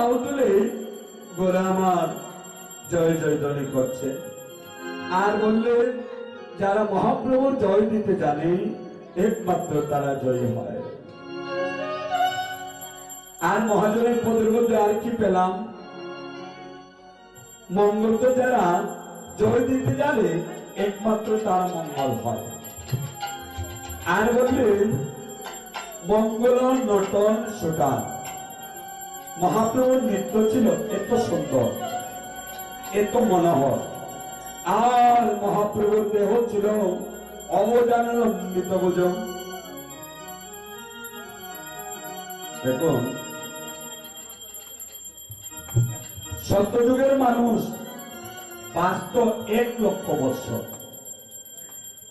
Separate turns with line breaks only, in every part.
বাহু তুলে গোরা আমার জয় জয় ধ্বনি করছে আর বললেন যারা মহাপ্রভুর জয় দিতে জানে একমাত্র তারা জয় হয়। আর মহাজনের পদের মধ্যে আর কি পেলাম? মঙ্গল তো যারা জয় দিতে জানে একমাত্র তারা মঙ্গল হয়। আর বললেন মঙ্গল নটন সুটান। মহাপ্রভুর নৃত্য ছিল এত সুন্দর, এত মনোহর, আর মহাপ্রভুর দেহ ছিল অবদানের অমৃত ভোজন। দেখুন সত্যযুগের মানুষ বাঁচত 1 লক্ষ বৎসর,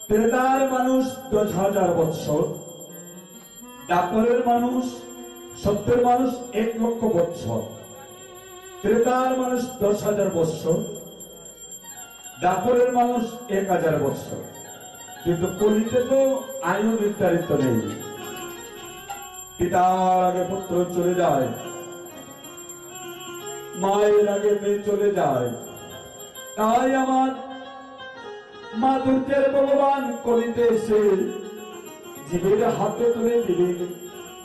ত্রেতার মানুষ 10,000 বৎসর, দ্বাপরের মানুষ সত্যের মানুষ 1 লক্ষ বৎসর, ত্রেতার মানুষ 10,000 বৎসর, দ্বাপরের মানুষ 1,000 বৎসর। কিন্তু কলিতে তো আয়ু নির্ধারিত নেই। পিতার আগে পুত্র চলে যায়, মায়ের আগে মেয়ে চলে যায়। তাই আমার মা দুর্গের ভগবান কলিতে এসে জীবের হাতে তুলে দিলেন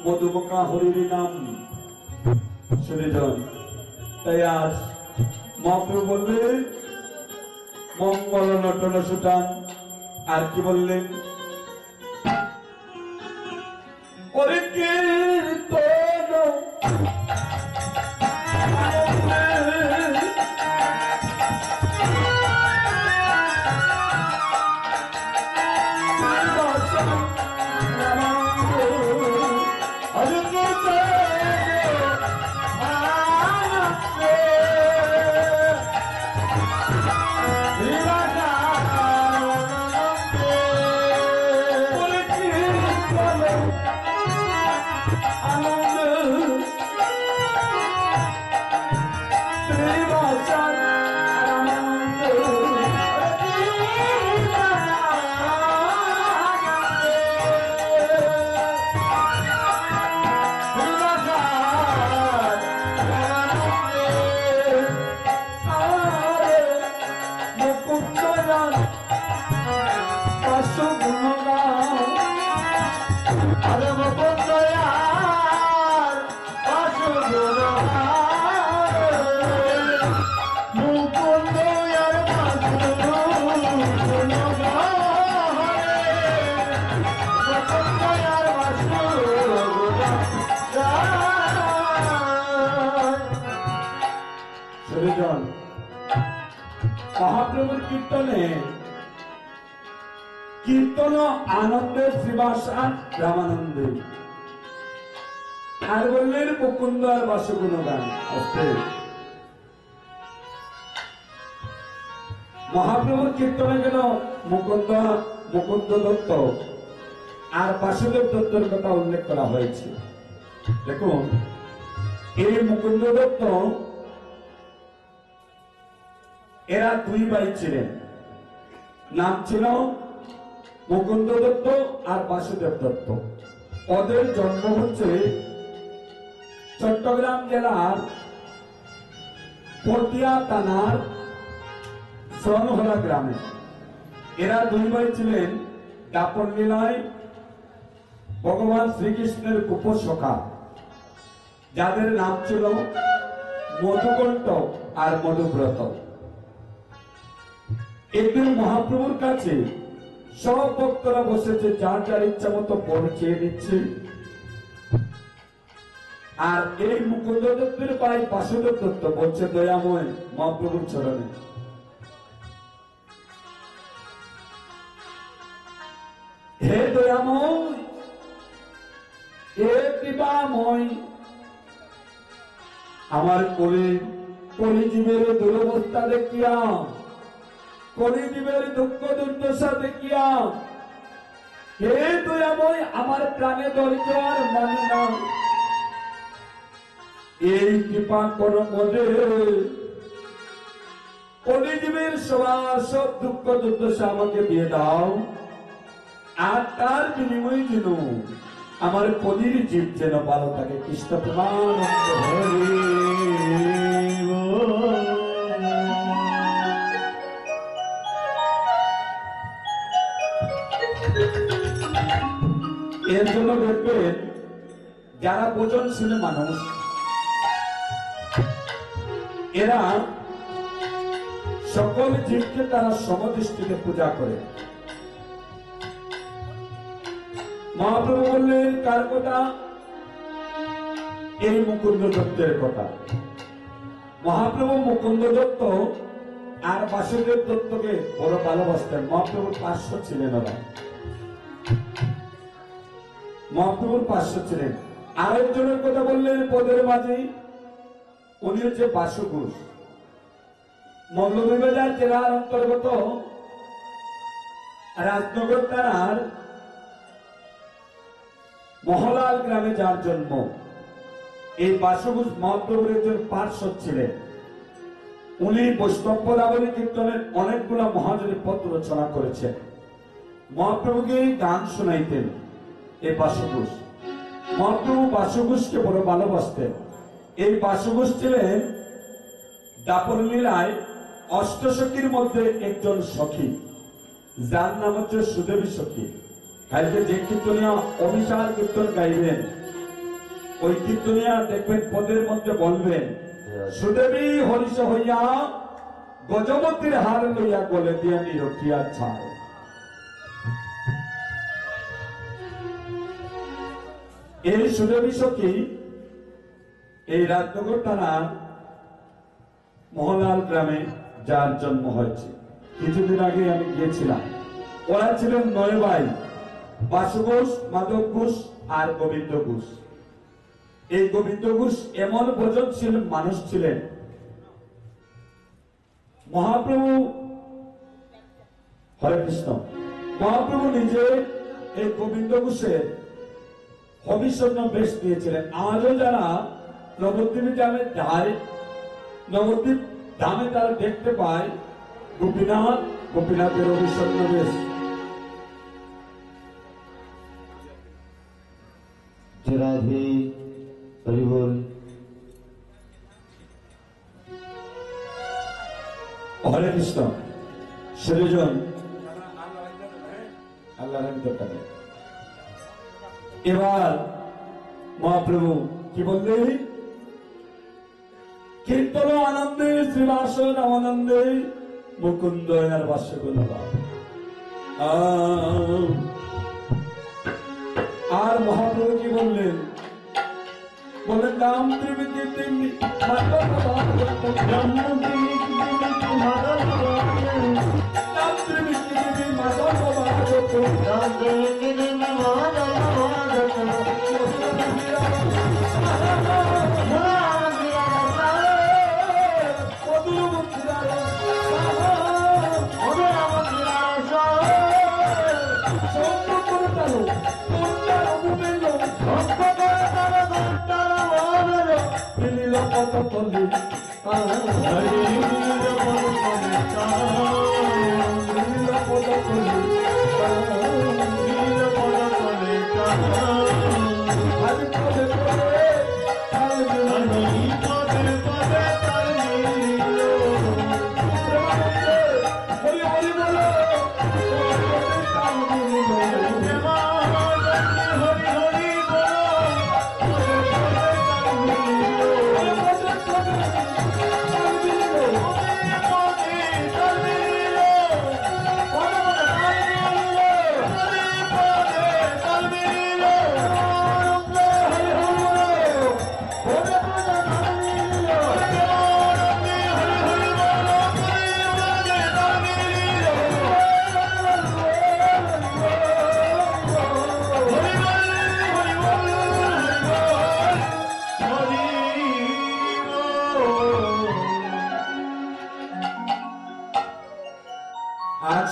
মধুমকা হরির নাম শুনেছেন। তাই আজ মহাপ্রভু বললেন মঙ্গল নটন সুটান। আর কি বললেন? ওরে কীর্তন মহাপ্রভুর কীর্তনে কীর্তন আনন্দের শ্রীবাসান রামানন্দে। আর বললেন মুকুন্দ আর বাসগুণ গান। মহাপ্রভুর কীর্তনে যেন মুকুন্দ মুকুন্দ দত্ত আর বাসুদেব দত্তের কথা উল্লেখ করা হয়েছে। দেখুন এই মুকুন্দ দত্ত এরা 2 ভাই ছিলেন, নাম ছিল মুকুন্দ দত্ত আর বাসুদেব দত্ত। ওদের জন্ম হচ্ছে চট্টগ্রাম জেলার পটিয়া থানার শ্রনহরা গ্রামে। এরা 2 ভাই ছিলেন দাপন লীলায় ভগবান শ্রীকৃষ্ণের উপসখা, যাদের নাম ছিল মধুকণ্ঠ আর মধুব্রত। একদিন মহাপ্রভুর কাছে সব ভক্তরা বসেছে, যার যার ইচ্ছা মতো পৌঁছে দিচ্ছে। আর এই মুকুন্দ দত্তের ভাই বাসুদেব দত্ত বলছে দয়াময় মহাপ্রভুর চরণে, হে দয়াময়, হে কৃপাময়, আমার কলিজীবের দুরবস্থা দেখিয়া, কলিজীবের দুঃখ দুর্দশা দেখিয়া, হে দয়াময় আমার প্রাণে ধৈর্য আর মানে না, এই কৃপা করো মনে, কলিজীবের সব দুঃখ দুর্দশা আমাকে দিয়ে দাও। আর তার বিনিময়ে যেন আমার কলির জীব যেন ভালো থাকে। কৃষ্ণ প্রেমানন্দ হরে। এর জন্য দেখবেন যারা ভোজনশীল মানুষ এরা সকল জীবকে তারা সমদৃষ্টিতে পূজা করে। মহাপ্রভু বললেন কার কথা? এই মুকুন্দ দত্তের কথা। মহাপ্রভু মুকুন্দ দত্ত আর বাসুদেব দত্তকে বড় ভালোবাসতেন। মহাপ্রভুর পার্শ্ব ছিলেন ওরা, মহাপ্রভুর পার্শ্ব ছিলেন। আরেকজনের কথা বললেন পদের মাঝি, উনি হচ্ছে বাসু ঘোষ, মৌলভীবাজার জেলার অন্তর্গত রাজনগর থানার মহলাল গ্রামে যার জন্ম। এই বাসু ঘোষ মহাপ্রভুর একজন পার্শ্বদ ছিলেন। উনি বৈষ্ণব পদাবলী কীর্তনের অনেকগুলা মহাজনী পদ রচনা করেছেন। মহাপ্রভুকে গান শোনাইতেন এই বাসু ঘোষ। মহাপ্রভু বাসু ঘোষকে বড় ভালোবাসতেন। এই বাসু ঘোষ ছিলেন দাপর লীলায় অষ্টসখীর মধ্যে একজন সখী, যার নাম হচ্ছে সুদেবী সখী। কালকে যে কীর্তনিয়া অভিসার কীর্তন গাইবেন, ওই কীর্তনিয়া দেখবেন পদের মধ্যে বলবেন, সুদেবী হরিষ হইয়া গজবতীর হার লইয়া গলে দিয়া নিরক্ষিয়া ছায়। এই সুদেবী সখী এই রাজনগর থানার মহলাল গ্রামে যার জন্ম হয়েছে। কিছুদিন আগে আমি গিয়েছিলাম। ওরা ছিলেন 9 ভাই, বাসু ঘোষ, মাধব ঘোষ আর গোবিন্দ ঘোষ। এই গোবিন্দ ঘোষ এমন ভোজনশীল মানুষ ছিলেন, মহাপ্রভু হরে কৃষ্ণ, মহাপ্রভু নিজে এই গোবিন্দ ঘোষের হবিষ্যন্ন বেশ দিয়েছিলেন। আজও যারা নবদ্বীপ ধামে যায়, নবদ্বীপ ধামে তারা দেখতে পায় গোপীনাথ, গোপীনাথের হবিষ্যন্ন বেশ।
রাধে হরি বল।
হরে কৃষ্ণ। সৃজন আল্লাহ। এবার মহাপ্রভু কি বললেন? কীর্তন আনন্দে শ্রীবাস রামানন্দে মুকুন্দ আর বাস্য গুণবা। আর মহাপ্রভু কি বললেন? বলেন নাম ত্রিবিধি তিমি নাম ত্রিবিধি মাধব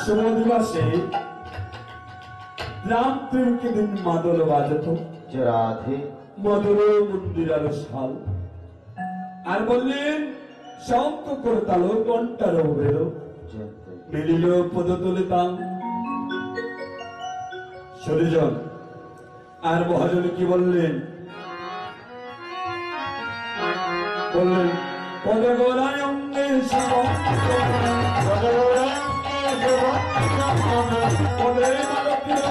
শুভ দিবসে রাম প্রেমকে দিন মাদল বাজাতো
রাধে
মধুর মন্দিরার শাল। আর বললেন শঙ্খ করতালো ঘন্টার বেরো মিলিল পদতলে তাম। সরিজন আর মহাজন কি বললেন? বললেন পদে গোড়ায় অঙ্গে পদে মালতীর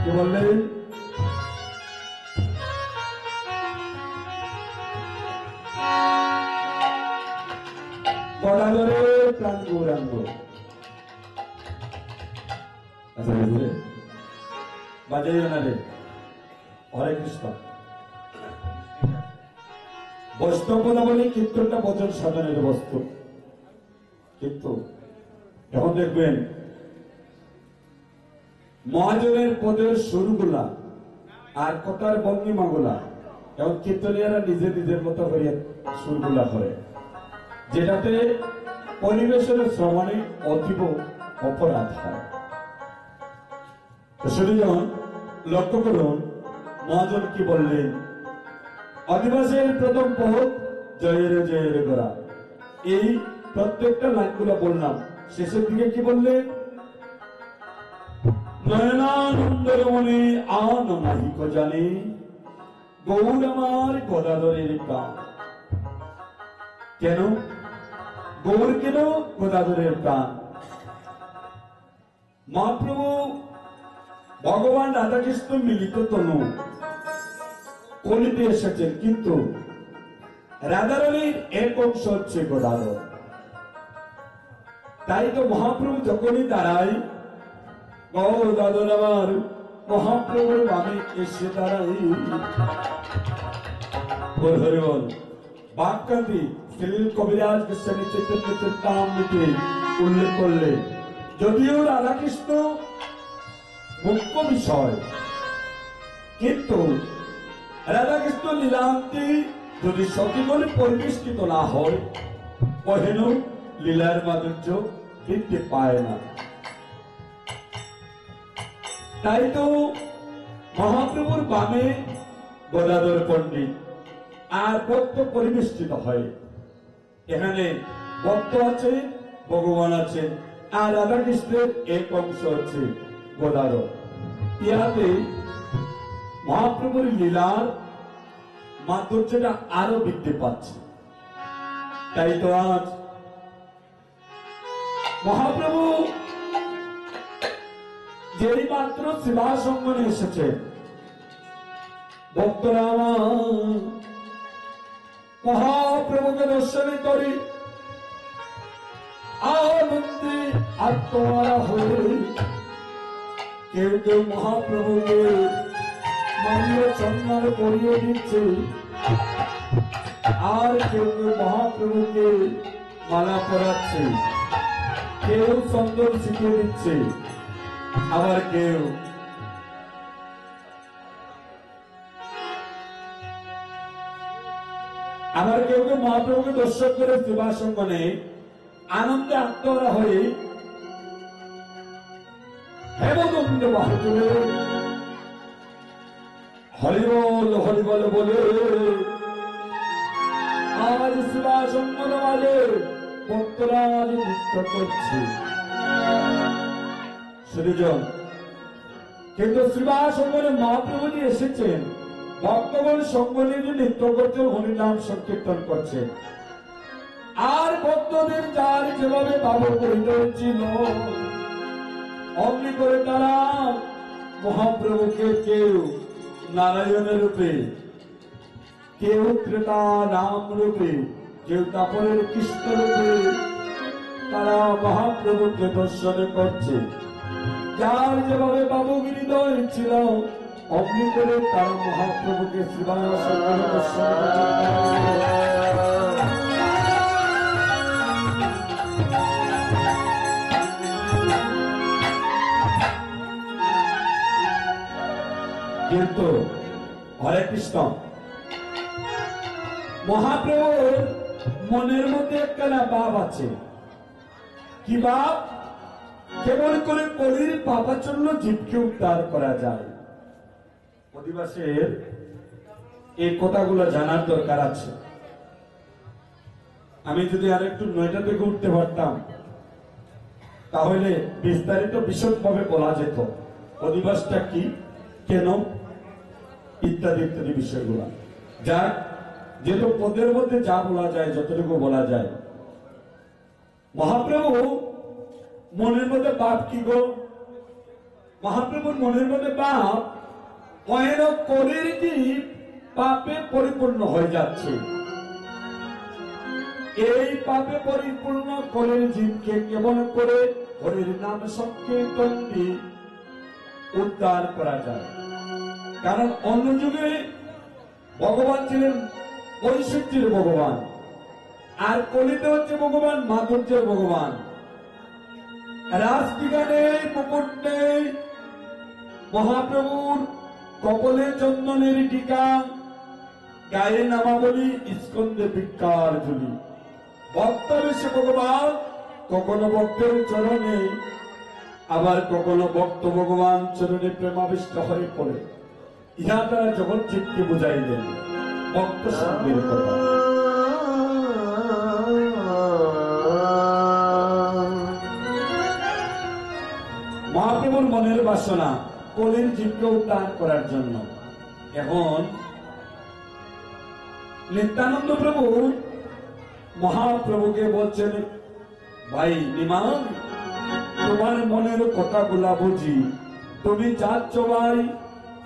কি বললেন? গদাধরে প্রাণ গৌরাঙ্গ। আচ্ছা বুঝলে বাজাইও না রে। হরে কৃষ্ণ। বৈষ্ণব বলে কীর্তনটা বচন সাধনের বস্তু, কিন্তু এখন দেখবেন মহাজনের পদের সুরগুলা আর কথার ভঙ্গিমাগুলা এবং কীর্তনীয়রা নিজে নিজের মতো করিয়া সুরগুলা করে, যেটাতে পরিবেশের শ্রবণে অতীব অপরাধ হয়। শুনুন, লক্ষ্য করুন মহাজন কি বললেন। আদিবাসীর প্রথম পথ জয়ের জয়ের গোড়া। এই প্রত্যেকটা লাইনগুলো বললাম, শেষের দিকে কি বললেন? নয়নানন্দের মনে আন নাহিক জানে, গৌর আমার গদাধরের প্রাণ। কেন গৌর, কেন গদাধরের প্রাণ? মহাপ্রভু ভগবান রাধাকৃষ্ণ মিলিত তনু কলিতে এসেছেন, কিন্তু রাধারানীর এক অংশ হচ্ছে গদাধর। তাই তো মহাপ্রভু যখনই দাঁড়ায়, গদাধর আমার মহাপ্রভুর বামে এসে দাঁড়াই। হরি বল। বাক্যান্তি শ্রী কবিরাজ গোস্বামী চৈতন্য চরিতামৃতে উল্লেখ করলে, যদিও রাধাকৃষ্ণ মুখ্য বিষয়, কিন্তু রাধাকৃষ্ণ লীলান্তি যদি সঠিকভাবে পরিবেষ্টিত না হয়, কহেন লীলার মাধুর্য বৃদ্ধি পায় না। তাই তো মহাপ্রভুর বামে গদাধর পণ্ডিত আর ভক্ত পরিবেষ্টিত হয়। এখানে ভক্ত আছে, ভগবান আছে, আর রাধাকৃষ্ণের এক অংশ হচ্ছে গদাধর। ইহাতে মহাপ্রভুর লীলার মাধুর্যটা আরো বৃদ্ধি পাচ্ছে। তাই তো আজ মহাপ্রভু যেই মাত্র সেবাসঙ্গনে এসেছে, ভক্তরা মহাপ্রভুকে দর্শন করি আনন্দে আত্মহারা হয়ে কেউ কেউ মহাপ্রভুকে মাল্য চন্দন করিয়ে দিচ্ছে, আর কেউ কেউ মহাপ্রভুকে মালা পরাচ্ছে, কেউ চন্দন শিখিয়ে দিচ্ছে, আবার কেউ মহাপ্রভুকে দর্শন করে সেবাসঙ্গনে আনন্দে আত্মহারা হয়ে হেমদন্ড বাহু তুলে হরিবল হরিবল বলে আজ শিবাসম্মন মাঝে ভক্তরা আজ নৃত্য করছে সুজন। কিন্তু শিবাসম্মনে মহাপ্রভুজি এসেছেন, ভক্তগণ সঙ্গ নিয়ে নৃত্য করছে, হরিনাম সংকীর্তন করছে। আর ভক্তদের যার যেভাবে বাবু পরিচয় ছিল, অমনি করে তারা মহাপ্রভুকে কেউ নারায়ণের রূপে, কেউ ত্রেতা রাম রূপে, কেউ তারপরের কৃষ্ণ রূপে তারা মহাপ্রভুকে দর্শন করছে। যার যেভাবে বাবু হৃদয় ছিল, অমনি করে তারা মহাপ্রভুকে শিবাসনে দর্শন করছে। কিন্তু হরে কৃষ্ণ, মহাপ্রভুর মনের মধ্যে একখানা ভাব আছে। কি ভাব? কেমন করে কলির পাপাচন্ন জীবকে উদ্ধার করা যায়। অধিবাসের এই কথাগুলো জানার দরকার আছে। আমি যদি আর একটু 9টা থেকে উঠতে পারতাম, তাহলে বিস্তারিত বিশদভাবে বলা যেত অধিবাসটা কি, কেন, ইত্যাদি ইত্যাদি বিষয়গুলো। যাক, যেহেতু পদের মধ্যে যা বলা যায় যতটুকু বলা যায়। মহাপ্রভু মনের মধ্যে বাপ কি গো? মহাপ্রভুর মনের মধ্যে বাপ অয়েন কলির জীব পাপে পরিপূর্ণ হয়ে যাচ্ছে। এই পাপে পরিপূর্ণ কলির জীবকে কেমন করে হরির নাম সংকীর্তন দিয়ে উদ্ধার করা যায়। কারণ অন্য যুগে ভগবান ছিলেন ঐশ্বর্যের ভগবান, আর কলিতে হচ্ছে ভগবান মাধুর্যের ভগবান। রাসটিকা নেই, মুকুট নেই, মহাপ্রভুর কপলে চন্দনের টিকা, গায়ে নামাবলী, স্কন্ধে ভিক্ষার ঝুলি। ভক্ত বেশে ভগবান কখনো ভক্তের চরণে, আবার কখনো ভক্ত ভগবান চরণে প্রেমাবিষ্ট হয়ে পড়ে। ইহা তারা জগৎ জীবকে বুঝাইলেন ভক্ত সঙ্গের কথা। মহাপ্রভুর মনের বাসনা কলির জীবকে উদ্ধার করার জন্য। এখন নিত্যানন্দ প্রভু মহাপ্রভুকে বলছেন, ভাই নিমাই, তোমার মনের কথাগুলা বুঝি, তুমি যাচ্ছ ভাই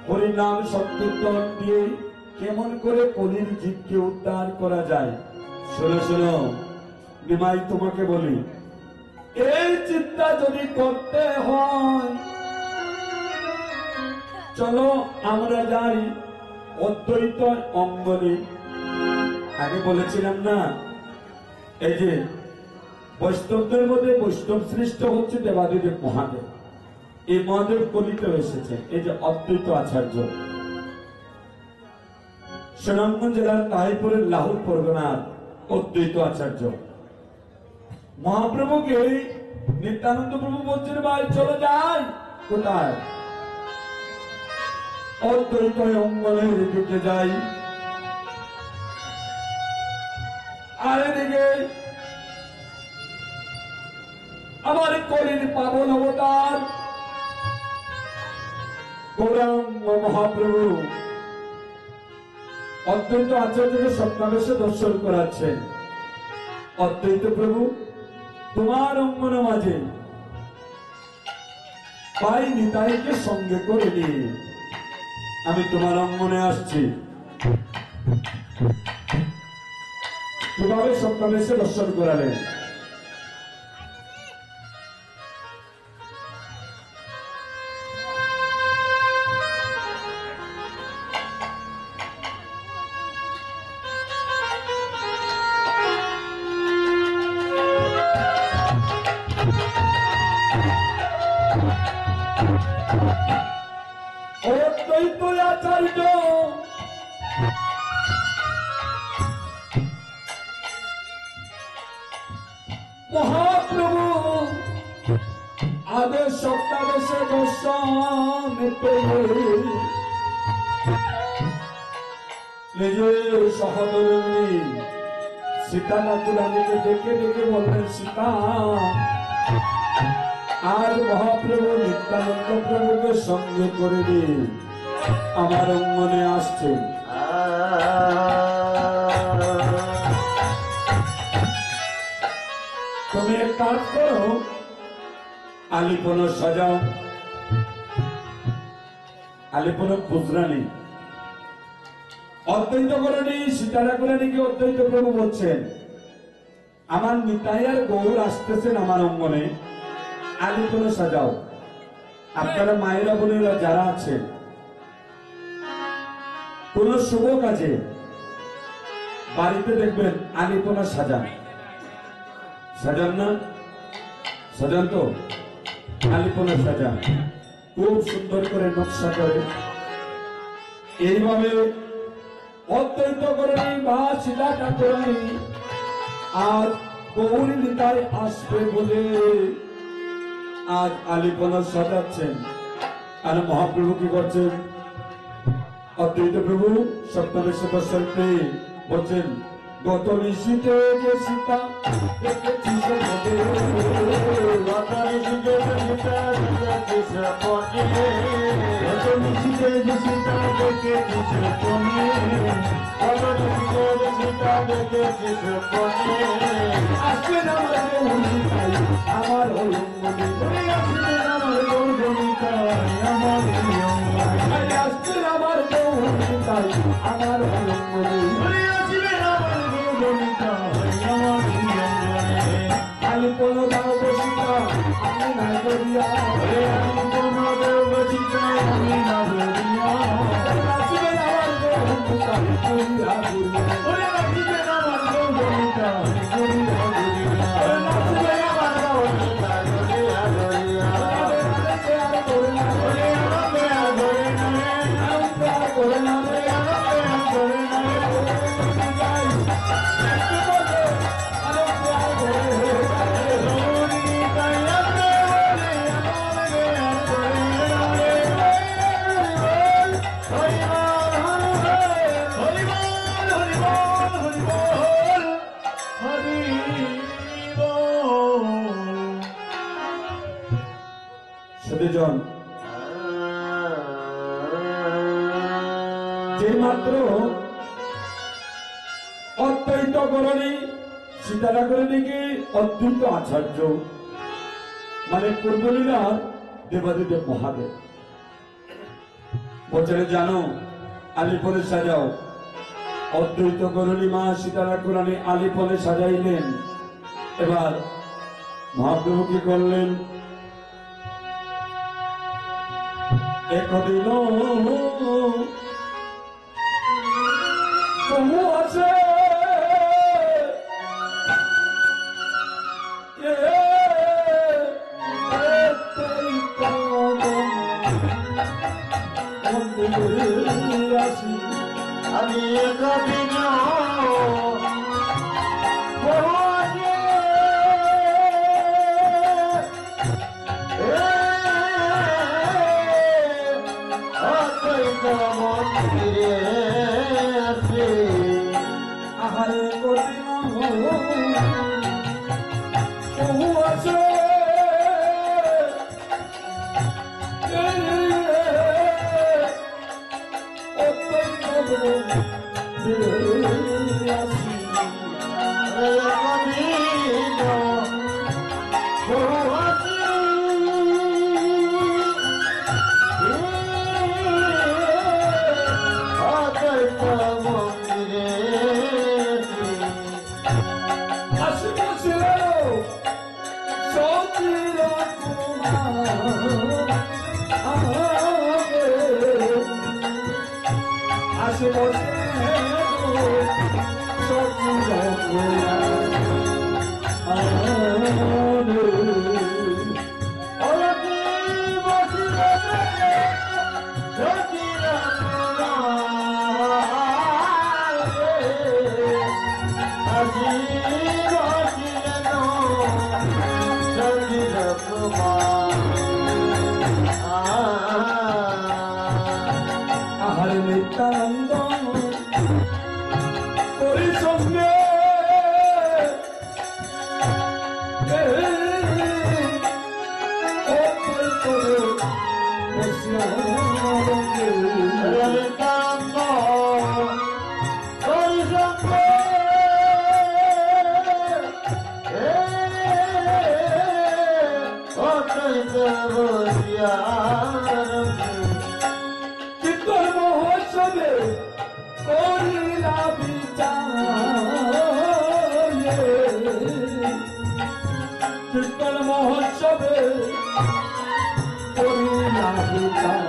হরিনাম সংকীর্তন দিয়ে কেমন করে কলির জীবকে উদ্ধার করা যায়। শোনো শোনো নিমাই, তোমাকে বলি, এই চিন্তা যদি করতে হয়, চলো আমরা যাই অদ্বৈত অঙ্গনে। আগে বলেছিলাম না, এই যে বৈষ্ণবদের মধ্যে বৈষ্ণব শ্রেষ্ঠ হচ্ছে দেবাদিদেব মহাদেব। এই মহাদেব কলিতে এসেছে। এই যে অদ্বৈত আচার্য, সুনামগঞ্জ জেলার তাহিপুরের লাহুর পরগনার অদ্বৈত আচার্য মহাপ্রভুকে নিত্যানন্দ প্রভু বলছেন, ভাই চলো যাই। কোথায়? অদ্বৈত অঙ্গনের দিকে যাই। আর এদিকে আমার কলির পাবন অবতার গৌরাঙ্গ মহাপ্রভু অদ্বৈত আচার্যকে স্বপ্নাবেশে দর্শন করাচ্ছেন। অদ্বৈত প্রভু, তোমার অঙ্গন মাঝে ভাই নিতাইকে সঙ্গে করে নিয়ে আমি তোমার অঙ্গনে আসছি। কিভাবে স্বপ্নাবেশে দর্শন করালেন? অদ্বৈত আচার্য মহাপ্রভু আদেশ সপ্তাবেশে দর্শন পেয়ে নিজের সহধর্মিণী সীতা ঠাকুরানীকে ডেকে ডেকে বললেন, সীতা, আজ মহাপ্রভু নিত্যানন্দ প্রভুকে সঙ্গে করে দিয়ে আমার অঙ্গনে আসছে। তুমি এক কাজ করো, আলিপন সাজাও। আলিপন গুজরানি অদ্বৈত করেনি, সীতা ঠাকুরানীকে অদ্বৈত প্রভু বলছেন, আমার নিতাই আর গৌর আসতেছেন আমার অঙ্গনে, আলিপন সাজাও। আপনারা মায়েরা বোনেরা যারা আছেন, কোন শুভ কাজে বাড়িতে দেখবেন আলিপনা সাজান, সাজান না? সাজান তো? আলিপনা সাজান, খুব সুন্দর করে নকশা করে। এইভাবে অদ্বৈত করেনি বা সীতা ঠাকুরানী আজ গৌরী নিতাই আসবে বলে আজ আলিপনা সাজাচ্ছেন। আর মহাপ্রভু কি করছেন? অদ্বৈত প্রভু সপ্তমেশ দর্শন পেয়ে বলছেন, গত নিশীতে যে সীতা দেখেছি স্বপ্নে, গত নিশীতে যে সীতা দেখেছি স্বপ্নে, গত নিশীতে যে সীতা দেখেছি স্বপ্নে, গত নিশীতে যে সীতা দেখেছি স্বপ্নে, আসবেন আমার গৌরীতাই আমার অঙ্গনে, আসবেন আমার গৌরীতাই আমার অঙ্গনে, আসবেন আমার গৌরীতাই আমার অঙ্গনে, আলিপন দাও বসিতা আমি না করিয়া, আলিপন দাও বসিতা আমি না করিয়া, নাচিবেন আমার গৌরীতাই করিয়া করিয়া, নাচিবেন আমার গৌরীতাই করিয়া করিয়া, নাচিবেন আমার গৌরীতাই করিয়া করিয়া, আর করে না করে আমাকে আর করে না আমাকে আর করে না করে না জন যে মাত্র অদ্বৈত করণী সীতা ঠাকুরানীকে অদ্বৈত আচার্য মানে পূর্বলীলা দেবাদিদেব মহাদেব বলছেন, জানো আলিপনে সাজাও। অদ্বৈত করণী মা সীতা ঠাকুরানী আলিপনে সাজাইলেন। এবার মহাপ্রভু কি করলেন? একদিন প্রভু আছে আমি একদিন আহারে কঠিন বহু আছে নিত্যানন্দ করি সঙ্গে কীর্তন মহোৎসবে করিলা বিচার, কীর্তন মহোৎসবে করিলা বিচার।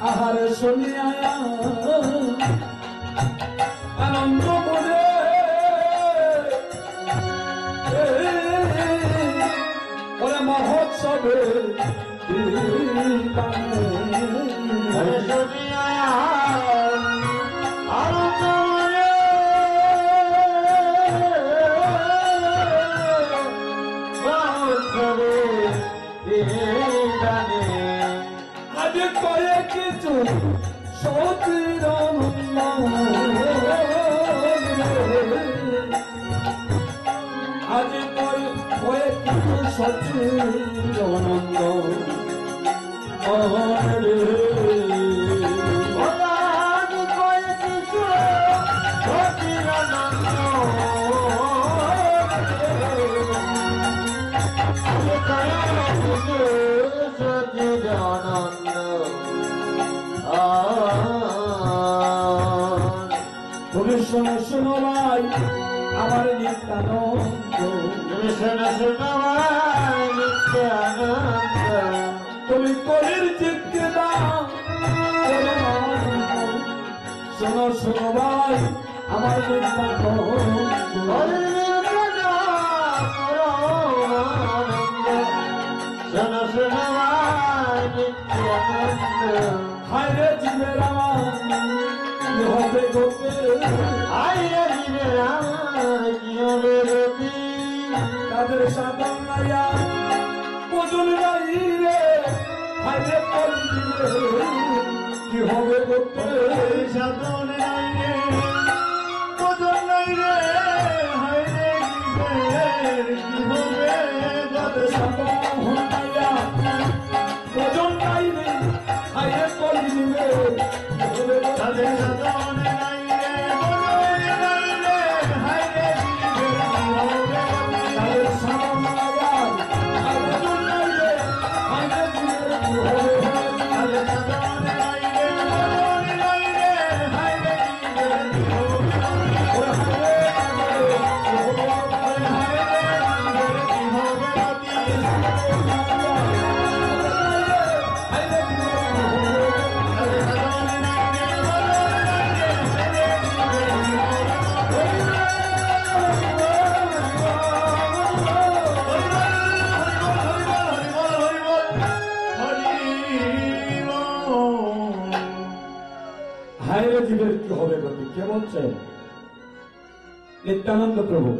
আহার শুনিয়া আনন্দ করে ওরে মহোৎসবে আজ করে কিছু সতীর আজ করে কিছু সতীর আনন্দ তুমি শোনো শোনো ভাই আমার নিত্যানন্দ, তুমি কলির চিত্তে দাও শোনো শোনো ভাই আমার নিত্যানন্দ, হায় রে জীবের আমার কি হবে গতি, তাদের সাধন নাইয়া ওজন নাই রে, হায় রে কলিরে কি হবে গতি,
সাধন নাই রে ওজন নাই রে, হায় রে জীবের কি হবে
তাদের সাধন নাইয়া ওজন নাই রে, হায় রে কলিরে
তাদের সাধন নাই রে ওজন নাই রে, হায় রে জীবের কি হবে,
তাদের সাধন নাইয়া ওজন নাই রে, হায় রে জীবের কি হবে,
তাদের সাধন নাই রে ওজন নাই রে, হায় রে জীবের কি হবে,
ওরে হায় রে
হায় রে জীবের কি হবে গতি, তাদের সাধন নাই রে ওজন নাই রে, হায় রে জীবের কি
হায় রে জীবের কি হবে গতি, কে বলছেন? নিত্যানন্দ প্রভু।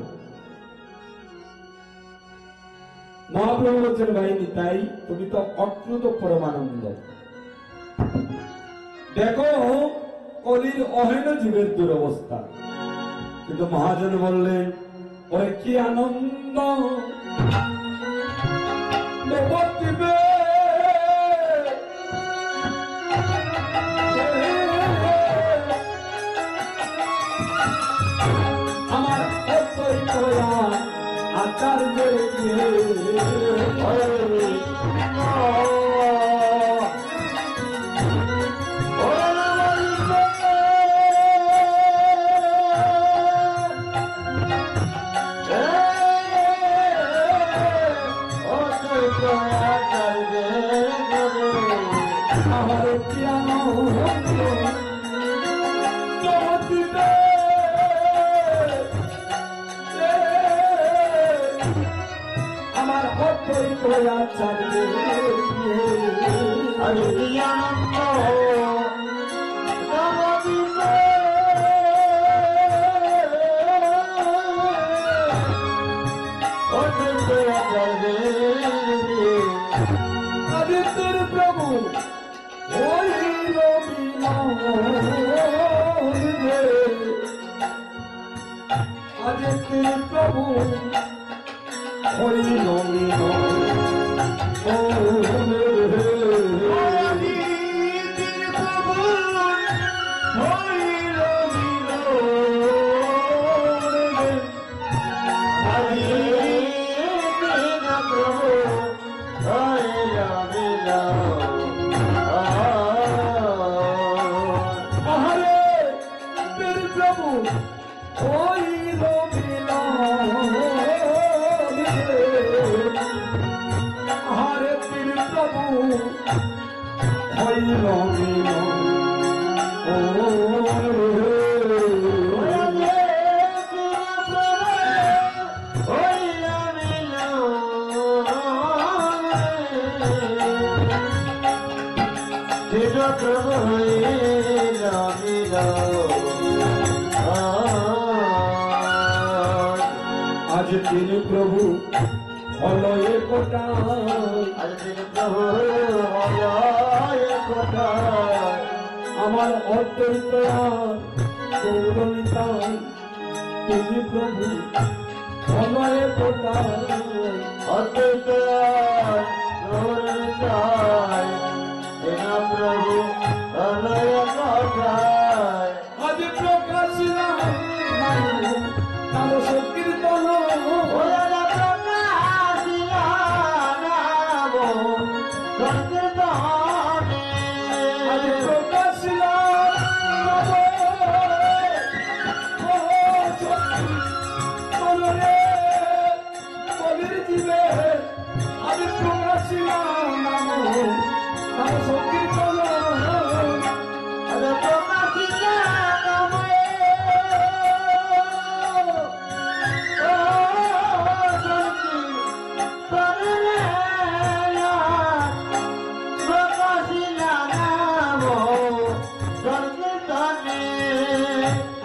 মহাপ্রভু বলছেন ভাই নিতাই তুমি তো অদ্ভুত পরমানন্দ, দেখো কলির অহেন জীবের দুরবস্থা, কিন্তু মহাজন বললেন ওরে কি আনন্দ নবদ্বীপে আমার অতই কয়া আচার্যের আমার কি আনন্দ নবদ্বীপে আমার অতই কয়া আচার্যের
আরে কি আনন্দ নবদ্বীপে, অনন্ত আচার্যের
আদিত্যের প্রভু হইল বিনা তিনি প্রভু হইল মিলন। ও
আদিতির প্রভু হইল মিলন। আদিতির প্রভু হইল মিলন।
আহারে বীর প্রভু হইল মিলন। আহারে বীর প্রভু হইল মিলন। ও আজ তিনি প্রভু হলো এ কোটা। আমার অদ্বৈত গৌরবিতা তিনি প্রভু হলো এ কোটা। আজ প্রকাশিলাম নাম সংকীর্তন। আজ প্রকাশিলাম নাম সংকীর্তন রে কবির জীবে। আজ প্রকাশিলাম নাম সংকীর্তন।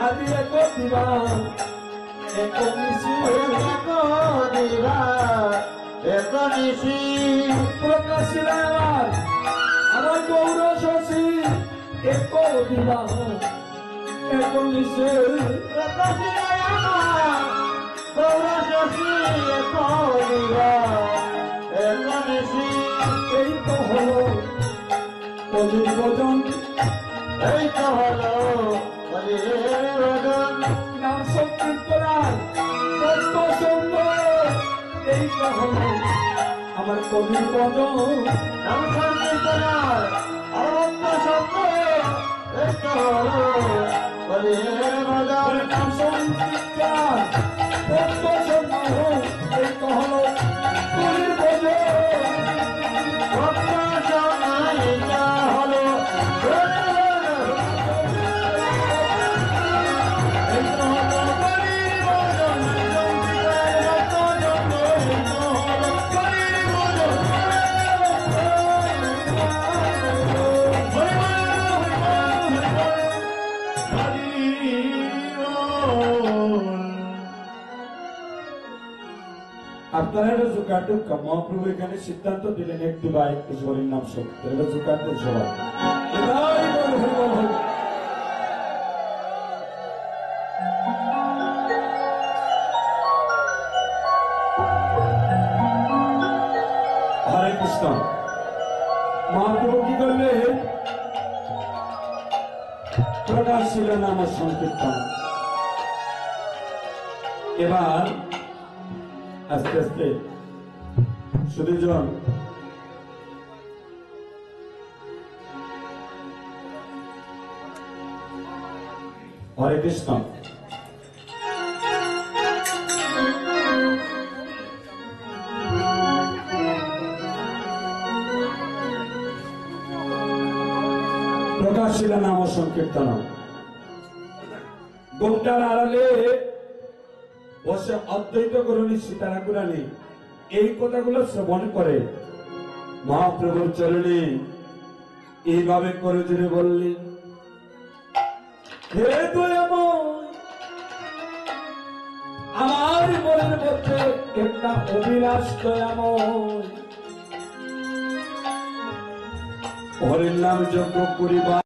আদি এক দিবা এক নিশি প্রকাশিলা আমার গৌর শশী এক দিবা এক নিশি। এই তো হলো কলির ভজন।
এই তো হলো
নাম সংকীর্তনার কত সুন্দর। এই তো হলো আমার কবির ভজন।
নাম সংকীর্তনার অনন্ত শব্দ এই তো হলো বলির ভজন।
নাম সংকীর্তনার কত সুন্দর। এই তো হলো কবির ভজন।
ভক্ত সমাহিতা হলো এই তো হলো বলির ভজন। ভক্ত জন্ম এই তো হলো বলির ভজন।
আপনারা এটা জোকারটুক মহাপ্রভু এখানে সিদ্ধান্ত দিলেন একটি বা একটি হরির নাম সত্য। এটা জোকারটুক সবাই এটাই বল, হরি বল, হরি। হরে কৃষ্ণ। মহাপ্রভু কি করলেন? প্রকাশ ছিল নাম সংকীর্তন। এবার আস্তে আস্তে সুদীজন হরে কৃষ্ণ। প্রকাশ ছিল নাম সংকীর্তন। গোপটার আড়ালে বসে অদ্বৈত করণী সীতারাকুরানি এই কথাগুলো শ্রবণ করে মহাপ্রভুর চরণে এইভাবে করে জুড়ে বললেন, হে দয়াময়, আমার মনের মধ্যে একটা অভিলাষ দয়াময়। হরির নাম যজ্ঞ করিবা